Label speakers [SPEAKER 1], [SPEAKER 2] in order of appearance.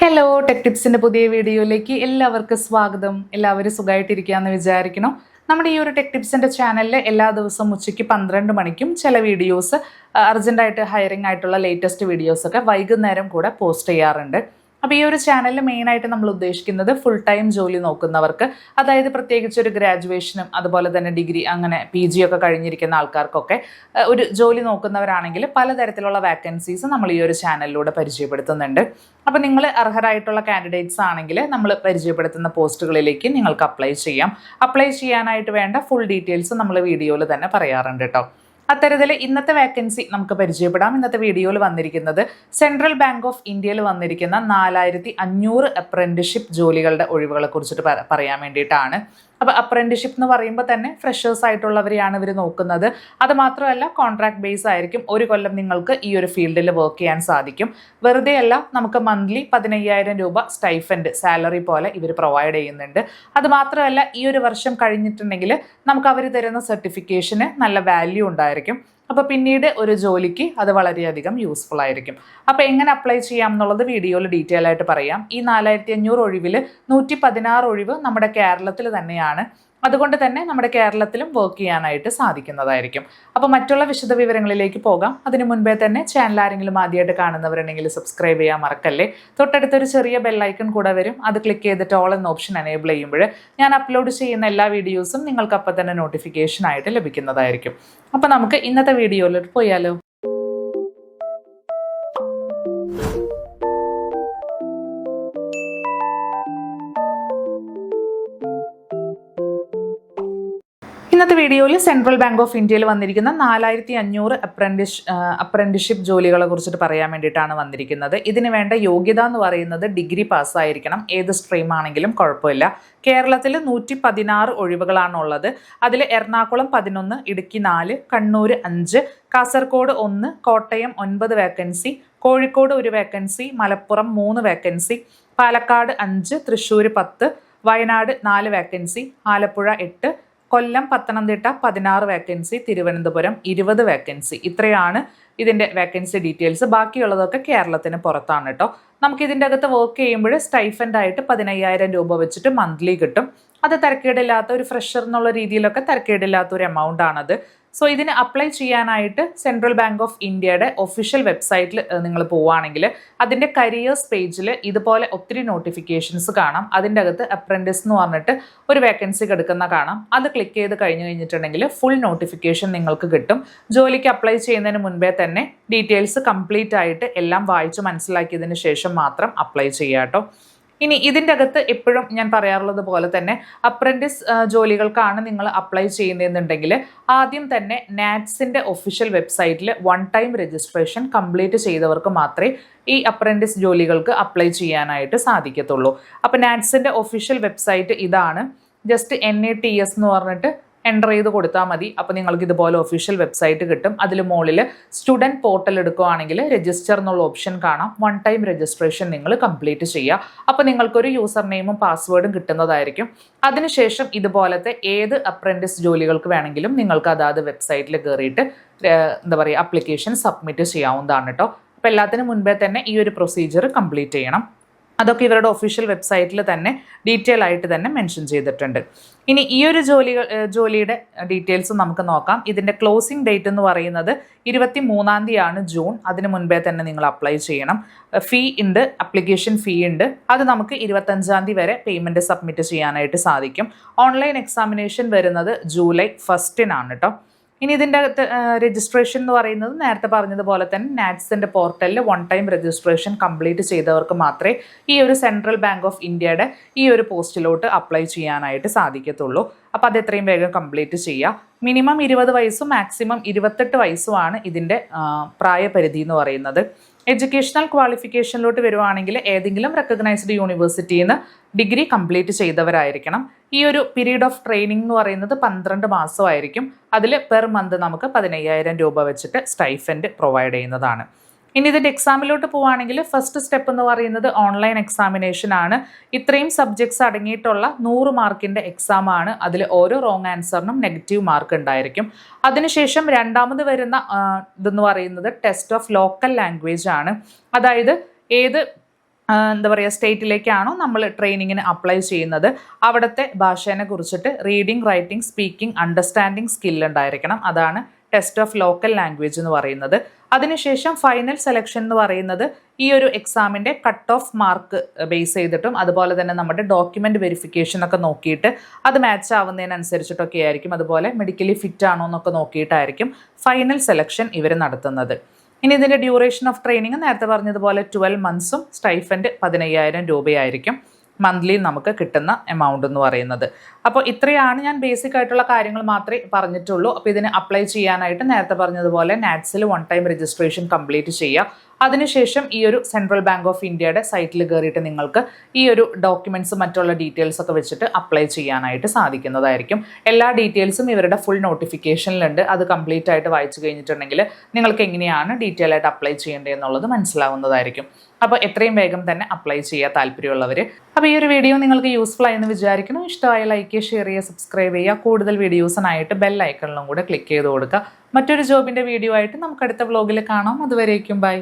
[SPEAKER 1] Hello tech ടിപ്സിൻ്റെ പുതിയ വീഡിയോയിലേക്ക് എല്ലാവർക്കും സ്വാഗതം. എല്ലാവരും സുഖമായിട്ടിരിക്കുകയെന്ന് വിചാരിക്കണം. നമ്മുടെ ഈ ഒരു ടെക് ടിപ്സിൻ്റെ ചാനലിൽ എല്ലാ ദിവസവും ഉച്ചയ്ക്ക് 12 മണിക്കും ചില വീഡിയോസ് അർജൻറ്റായിട്ട് ഹയറിംഗ് ആയിട്ടുള്ള ലേറ്റസ്റ്റ് വീഡിയോസൊക്കെ വൈകുന്നേരം കൂടെ പോസ്റ്റ് ചെയ്യാറുണ്ട്. അപ്പോൾ ഈ ഒരു ചാനലിൽ മെയിനായിട്ട് നമ്മൾ ഉദ്ദേശിക്കുന്നത് ഫുൾ ടൈം ജോലി നോക്കുന്നവർക്ക്, അതായത് പ്രത്യേകിച്ച് ഒരു ഗ്രാജുവേഷനും അതുപോലെ തന്നെ ഡിഗ്രി അങ്ങനെ PG ഒക്കെ കഴിഞ്ഞിരിക്കുന്ന ആൾക്കാർക്കൊക്കെ ഒരു ജോലി നോക്കുന്നവരാണെങ്കിൽ പലതരത്തിലുള്ള വാക്കൻസീസ് നമ്മൾ ഈ ഒരു ചാനലിലൂടെ പരിചയപ്പെടുത്തുന്നുണ്ട്. അപ്പോൾ നിങ്ങൾ അർഹരായിട്ടുള്ള കാൻഡിഡേറ്റ്സ് ആണെങ്കിൽ നമ്മൾ പരിചയപ്പെടുത്തുന്ന പോസ്റ്റുകളിലേക്ക് നിങ്ങൾക്ക് അപ്ലൈ ചെയ്യാം. അപ്ലൈ ചെയ്യാനായിട്ട് വേണ്ട ഫുൾ ഡീറ്റെയിൽസ് നമ്മൾ വീഡിയോയിൽ തന്നെ പറയാറുണ്ട് കേട്ടോ. അത്തരത്തിൽ ഇന്നത്തെ വാക്കൻസി നമുക്ക് പരിചയപ്പെടാം. ഇന്നത്തെ വീഡിയോയിൽ വന്നിരിക്കുന്നത് സെൻട്രൽ ബാങ്ക് ഓഫ് ഇന്ത്യയിൽ വന്നിരിക്കുന്ന 4500 അപ്രന്റിഷിപ്പ് ജോലികളുടെ ഒഴിവുകളെ കുറിച്ചിട്ട് പറയാൻ വേണ്ടിയിട്ടാണ്. അപ്പോൾ അപ്രന്റിഷിപ്പ് എന്ന് പറയുമ്പോൾ തന്നെ ഫ്രഷേഴ്സ് ആയിട്ടുള്ളവരെയാണ് ഇവർ നോക്കുന്നത്. അത് മാത്രമല്ല കോൺട്രാക്ട് ബേസ് ആയിരിക്കും. 1 കൊല്ലം നിങ്ങൾക്ക് ഈ ഒരു ഫീൽഡിൽ വർക്ക് ചെയ്യാൻ സാധിക്കും. വെറുതെ അല്ല, നമുക്ക് മന്ത്ലി 15,000 രൂപ സ്റ്റൈഫൻഡ് സാലറി പോലെ ഇവർ പ്രൊവൈഡ് ചെയ്യുന്നുണ്ട്. അത് മാത്രമല്ല ഈ ഒരു വർഷം കഴിഞ്ഞിട്ടുണ്ടെങ്കിൽ നമുക്ക് അവർ തരുന്ന സർട്ടിഫിക്കേഷന് നല്ല വാല്യൂ ഉണ്ടായിരിക്കും. അപ്പോൾ പിന്നീട് ഒരു ജോലിക്ക് അത് വളരെയധികം യൂസ്ഫുൾ ആയിരിക്കും. അപ്പോൾ എങ്ങനെ അപ്ലൈ ചെയ്യാം എന്നുള്ളത് വീഡിയോയിൽ ഡീറ്റെയിൽ ആയിട്ട് പറയാം. ഈ 4500 ഒഴിവിൽ 116 ഒഴിവ് നമ്മുടെ കേരളത്തിൽ തന്നെയാണ്. അതുകൊണ്ട് തന്നെ നമ്മുടെ കേരളത്തിലും വർക്ക് ചെയ്യാനായിട്ട് സാധിക്കുന്നതായിരിക്കും. അപ്പോൾ മറ്റുള്ള വിശദ വിവരങ്ങളിലേക്ക് പോകാം. അതിനു മുൻപേ തന്നെ ചാനൽ ആരെങ്കിലും ആദ്യമായിട്ട് കാണുന്നവരുണ്ടെങ്കിൽ സബ്സ്ക്രൈബ് ചെയ്യാൻ മറക്കല്ലേ. തൊട്ടടുത്തൊരു ചെറിയ ബെല്ലൈക്കൺ കൂടെ വരും. അത് ക്ലിക്ക് ചെയ്തിട്ട് ഓൾ എന്ന ഓപ്ഷൻ എനേബിൾ ചെയ്യുമ്പോൾ ഞാൻ അപ്ലോഡ് ചെയ്യുന്ന എല്ലാ വീഡിയോസും നിങ്ങൾക്ക് അപ്പോൾ തന്നെ നോട്ടിഫിക്കേഷൻ ആയിട്ട് ലഭിക്കുന്നതായിരിക്കും. അപ്പോൾ നമുക്ക് ഇന്നത്തെ വീഡിയോയിലോട്ട് പോയാലോ. ഇന്നത്തെ വീഡിയോയിൽ സെൻട്രൽ ബാങ്ക് ഓഫ് ഇന്ത്യയിൽ വന്നിരിക്കുന്ന 4500 അപ്രന്റിഷിപ്പ് ജോലികളെ കുറിച്ചിട്ട് പറയാൻ വേണ്ടിയിട്ടാണ് വന്നിരിക്കുന്നത്. ഇതിന് വേണ്ട യോഗ്യത എന്ന് പറയുന്നത് ഡിഗ്രി പാസ്സായിരിക്കണം. ഏത് സ്ട്രീം ആണെങ്കിലും കുഴപ്പമില്ല. കേരളത്തിൽ 116 ഒഴിവുകളാണുള്ളത്. അതിൽ Ernakulam 11, Idukki 4, Kannur 5, Kasaragod 1, Kottayam 9 vacancy, Kozhikode 1 vacancy, Malappuram 3 vacancy, Palakkad 5, Thrissur 10, Wayanad 4 vacancy, Alappuzha 8, Kollam Pathanamthitta 16 vacancy, Thiruvananthapuram 20 vacancy. ഇത്രയാണ് ഇതിൻ്റെ വേക്കൻസി ഡീറ്റെയിൽസ്. ബാക്കിയുള്ളതൊക്കെ കേരളത്തിന് പുറത്താണ് കേട്ടോ. നമുക്ക് ഇതിൻ്റെ അകത്ത് വർക്ക് ചെയ്യുമ്പോൾ സ്റ്റൈഫൻഡ് ആയിട്ട് 15,000 രൂപ വെച്ചിട്ട് മന്ത്ലി കിട്ടും. അത് തരക്കേടില്ലാത്ത ഒരു ഫ്രഷർ എന്നുള്ള രീതിയിലൊക്കെ തരക്കേടില്ലാത്ത ഒരു എമൗണ്ട് ആണത്. സോ ഇതിന് അപ്ലൈ ചെയ്യാനായിട്ട് സെൻട്രൽ ബാങ്ക് ഓഫ് ഇന്ത്യയുടെ ഒഫീഷ്യൽ വെബ്സൈറ്റിൽ നിങ്ങൾ പോവുകയാണെങ്കിൽ അതിൻ്റെ കരിയേഴ്സ് പേജിൽ ഇതുപോലെ ഒത്തിരി നോട്ടിഫിക്കേഷൻസ് കാണാം. അതിൻ്റെ അകത്ത് അപ്രന്റിസ് എന്ന് പറഞ്ഞിട്ട് ഒരു വേക്കൻസി കിടക്കുന്ന കാണാം. അത് ക്ലിക്ക് ചെയ്ത് കഴിഞ്ഞിട്ടുണ്ടെങ്കിൽ ഫുൾ നോട്ടിഫിക്കേഷൻ നിങ്ങൾക്ക് കിട്ടും. ജോലിക്ക് അപ്ലൈ ചെയ്യുന്നതിന് മുൻപേ തന്നെ ഡീറ്റെയിൽസ് കംപ്ലീറ്റ് ആയിട്ട് എല്ലാം വായിച്ച് മനസ്സിലാക്കിയതിന് ശേഷം മാത്രം അപ്ലൈ ചെയ്യാം കേട്ടോ. ഇനി ഇതിൻ്റെ അകത്ത് എപ്പോഴും ഞാൻ പറയാറുള്ളത് പോലെ തന്നെ അപ്രന്റിസ് ജോലികൾക്കാണ് നിങ്ങൾ അപ്ലൈ ചെയ്യുന്നതെന്നുണ്ടെങ്കിൽ ആദ്യം തന്നെ നാറ്റ്സിൻ്റെ ഒഫീഷ്യൽ വെബ്സൈറ്റിൽ 1 ടൈം രജിസ്ട്രേഷൻ കംപ്ലീറ്റ് ചെയ്തവർക്ക് മാത്രമേ ഈ അപ്രന്റിസ് ജോലികൾക്ക് അപ്ലൈ ചെയ്യാനായിട്ട് സാധിക്കത്തുള്ളൂ. അപ്പോൾ നാറ്റ്സിൻ്റെ ഒഫീഷ്യൽ വെബ്സൈറ്റ് ഇതാണ്. ജസ്റ്റ് NATS എന്ന് പറഞ്ഞിട്ട് എൻ്റർ ചെയ്ത് കൊടുത്താൽ മതി. അപ്പോൾ നിങ്ങൾക്ക് ഇതുപോലെ ഒഫീഷ്യൽ വെബ്സൈറ്റ് കിട്ടും. അതിൽ മുകളിൽ സ്റ്റുഡൻറ്റ് പോർട്ടൽ എടുക്കുകയാണെങ്കിൽ രജിസ്റ്റർ എന്നുള്ള ഓപ്ഷൻ കാണാം. 1 ടൈം രജിസ്ട്രേഷൻ നിങ്ങൾ കംപ്ലീറ്റ് ചെയ്യുക. അപ്പോൾ നിങ്ങൾക്കൊരു യൂസർ നെയിമും പാസ്വേഡും കിട്ടുന്നതായിരിക്കും. അതിനുശേഷം ഇതുപോലത്തെ ഏത് അപ്രന്റിസ് ജോലികൾക്ക് വേണമെങ്കിലും നിങ്ങൾക്ക് അതാത് വെബ്സൈറ്റിൽ കയറിയിട്ട് അപ്ലിക്കേഷൻ സബ്മിറ്റ് ചെയ്യാവുന്നതാണ് കേട്ടോ. അപ്പോൾ എല്ലാത്തിനും മുൻപേ തന്നെ ഈ ഒരു പ്രൊസീജിയർ കംപ്ലീറ്റ് ചെയ്യണം. അതൊക്കെ ഇവരുടെ ഒഫീഷ്യൽ വെബ്സൈറ്റിൽ തന്നെ ഡീറ്റെയിൽ ആയിട്ട് തന്നെ മെൻഷൻ ചെയ്തിട്ടുണ്ട്. ഇനി ഈ ഒരു ജോലിയുടെ ഡീറ്റെയിൽസ് നമുക്ക് നോക്കാം. ഇതിൻ്റെ ക്ലോസിംഗ് ഡേറ്റ് എന്ന് പറയുന്നത് 23-ാം തീയതിയാണ് ജൂൺ. അതിന് മുൻപേ തന്നെ നിങ്ങൾ അപ്ലൈ ചെയ്യണം. ഫീ ഉണ്ട്, അപ്ലിക്കേഷൻ ഫീ ഉണ്ട്. അത് നമുക്ക് 25-ാം തീയതി വരെ പേയ്മെൻറ്റ് സബ്മിറ്റ് ചെയ്യാനായിട്ട് സാധിക്കും. ഓൺലൈൻ എക്സാമിനേഷൻ വരുന്നത് ജൂലൈ 1-നാണ് കേട്ടോ. ഇനി ഇതിൻ്റെ അകത്ത് രജിസ്ട്രേഷൻ എന്ന് പറയുന്നത് നേരത്തെ പറഞ്ഞതുപോലെ തന്നെ നാറ്റ്സിൻ്റെ പോർട്ടലിൽ 1 ടൈം രജിസ്ട്രേഷൻ കംപ്ലീറ്റ് ചെയ്തവർക്ക് മാത്രമേ ഈ ഒരു സെൻട്രൽ ബാങ്ക് ഓഫ് ഇന്ത്യയുടെ ഈ ഒരു പോസ്റ്റിലോട്ട് അപ്ലൈ ചെയ്യാനായിട്ട് സാധിക്കത്തുള്ളൂ. അപ്പോൾ അത് എത്രയും വേഗം കംപ്ലീറ്റ് ചെയ്യുക. മിനിമം 20 വയസ്സും മാക്സിമം 28 വയസ്സുമാണ് ഇതിൻ്റെ പ്രായപരിധി എന്ന് പറയുന്നത്. എഡ്യൂക്കേഷണൽ ക്വാളിഫിക്കേഷനിലോട്ട് വരുവാണെങ്കിൽ ഏതെങ്കിലും റെക്കഗ്നൈസ്ഡ് യൂണിവേഴ്സിറ്റിയിൽ നിന്ന് ഡിഗ്രി കംപ്ലീറ്റ് ചെയ്തവരായിരിക്കണം. ഈ ഒരു പീരീഡ് ഓഫ് ട്രെയിനിങ് എന്ന് പറയുന്നത് 12 മാസമായിരിക്കും. അതിൽ പെർ മന്ത് നമുക്ക് 15,000 രൂപ വെച്ചിട്ട് സ്റ്റൈഫൻഡ് പ്രൊവൈഡ് ചെയ്യുന്നതാണ്. ഇനി ഇതിൻ്റെ എക്സാമിലോട്ട് പോവുകയാണെങ്കിൽ ഫസ്റ്റ് സ്റ്റെപ്പ് എന്ന് പറയുന്നത് ഓൺലൈൻ എക്സാമിനേഷൻ ആണ്. ഇത്രയും സബ്ജക്ട്സ് അടങ്ങിയിട്ടുള്ള 100 മാർക്കിൻ്റെ എക്സാമാണ്. അതിൽ ഓരോ റോങ് ആൻസറിനും നെഗറ്റീവ് മാർക്ക് ഉണ്ടായിരിക്കും. അതിനുശേഷം രണ്ടാമത് വരുന്ന ഇതെന്ന് പറയുന്നത് ടെസ്റ്റ് ഓഫ് ലോക്കൽ ലാംഗ്വേജ് ആണ്. അതായത് ഏത് എന്താ പറയുക സ്റ്റേറ്റിലേക്കാണോ നമ്മൾ ട്രെയിനിങ്ങിന് അപ്ലൈ ചെയ്യുന്നത് അവിടുത്തെ ഭാഷേനെ കുറിച്ചിട്ട് reading writing speaking understanding skill ഉണ്ടായിരിക്കണം. അതാണ് ടെസ്റ്റ് ഓഫ് ലോക്കൽ ലാംഗ്വേജ് എന്ന് പറയുന്നത്. അതിനുശേഷം ഫൈനൽ സെലക്ഷൻ എന്ന് പറയുന്നത് ഈ ഒരു എക്സാമിൻ്റെ കട്ട് ഓഫ് മാർക്ക് ബേസ് ചെയ്തിട്ടും അതുപോലെ തന്നെ നമ്മുടെ ഡോക്യുമെൻ്റ് വെരിഫിക്കേഷൻ ഒക്കെ നോക്കിയിട്ട് അത് മാച്ച് ആവുന്നതിനനുസരിച്ചിട്ടൊക്കെ ആയിരിക്കും. അതുപോലെ മെഡിക്കലി ഫിറ്റ് ആണോ എന്നൊക്കെ നോക്കിയിട്ടായിരിക്കും ഫൈനൽ സെലക്ഷൻ ഇവർ നടത്തുന്നത്. ഇനി ഇതിൻ്റെ ഡ്യൂറേഷൻ ഓഫ് ട്രെയിനിങ് നേരത്തെ പറഞ്ഞതുപോലെ 12 മന്ത്സും സ്റ്റൈഫൻഡ് 15,000 രൂപയായിരിക്കും മന്ത്ലി നമുക്ക് കിട്ടുന്ന എമൗണ്ട് എന്ന് പറയുന്നത്. അപ്പോൾ ഇത്രയാണ് ഞാൻ ബേസിക് ആയിട്ടുള്ള കാര്യങ്ങൾ മാത്രമേ പറഞ്ഞിട്ടുള്ളൂ. അപ്പോൾ ഇതിന് അപ്ലൈ ചെയ്യാനായിട്ട് നേരത്തെ പറഞ്ഞതുപോലെ നാറ്റ്സിൽ 1 ടൈം രജിസ്ട്രേഷൻ കംപ്ലീറ്റ് ചെയ്യുക. അതിനുശേഷം ഈ ഒരു സെൻട്രൽ ബാങ്ക് ഓഫ് ഇന്ത്യയുടെ സൈറ്റിൽ കയറിയിട്ട് നിങ്ങൾക്ക് ഈ ഒരു ഡോക്യുമെൻറ്റ്സ് മറ്റുള്ള ഡീറ്റെയിൽസ് ഒക്കെ വെച്ചിട്ട് അപ്ലൈ ചെയ്യാനായിട്ട് സാധിക്കുന്നതായിരിക്കും. എല്ലാ ഡീറ്റെയിൽസും ഇവരുടെ ഫുൾ നോട്ടിഫിക്കേഷനിലുണ്ട്. അത് കംപ്ലീറ്റ് ആയിട്ട് വായിച്ചു കഴിഞ്ഞിട്ടുണ്ടെങ്കിൽ നിങ്ങൾക്ക് എങ്ങനെയാണ് ഡീറ്റെയിൽ ആയിട്ട് അപ്ലൈ ചെയ്യേണ്ടത് എന്നുള്ളത് മനസ്സിലാവുന്നതായിരിക്കും. അപ്പോൾ എത്രയും വേഗം തന്നെ അപ്ലൈ ചെയ്യുക താല്പര്യമുള്ളവർ. അപ്പോൾ ഈ ഒരു വീഡിയോ നിങ്ങൾക്ക് യൂസ്ഫുൾ ആയെന്ന് വിചാരിക്കുന്നു. ഇഷ്ടമായ ലൈക്ക് ചെയ്യുക, ഷെയർ ചെയ്യുക, സബ്സ്ക്രൈബ് ചെയ്യുക. കൂടുതൽ വീഡിയോസിനായിട്ട് ബെൽ ഐക്കണിലും കൂടെ ക്ലിക്ക് ചെയ്ത് കൊടുക്കുക. മറ്റൊരു ജോബിൻ്റെ വീഡിയോ ആയിട്ട് നമുക്ക് അടുത്ത വ്ലോഗിൽ കാണാം. അതുവരേക്കും ബൈ.